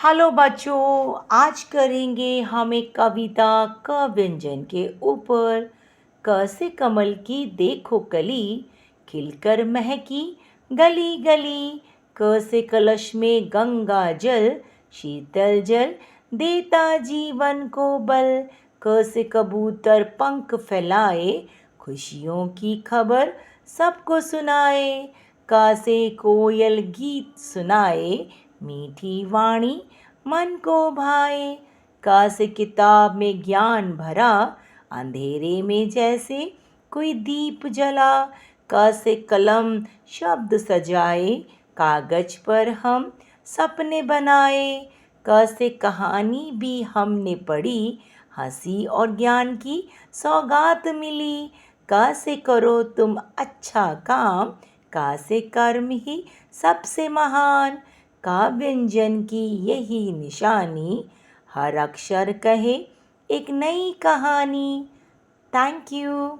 Hello बच्चों। आज करेंगे हम एक कविता क व्यंजन के ऊपर। क से कमल की देखो कली, खिलकर महकी गली गली। क से कलश में गंगा जल, शीतल जल देता जीवन को बल। क से कबूतर पंख फैलाए, खुशियों की खबर सबको सुनाए। क से कोयल गीत सुनाए, मीठी वाणी मन को भाए। क से किताब में ज्ञान भरा, अंधेरे में जैसे कोई दीप जला। क से कलम शब्द सजाए, कागज पर हम सपने बनाए। क से कहानी भी हमने पढ़ी, हंसी और ज्ञान की सौगात मिली। क से करो तुम अच्छा काम, क से कर्म ही सबसे महान। का व्यंजन की यही निशानी, हर अक्षर कहे एक नई कहानी। Thank you.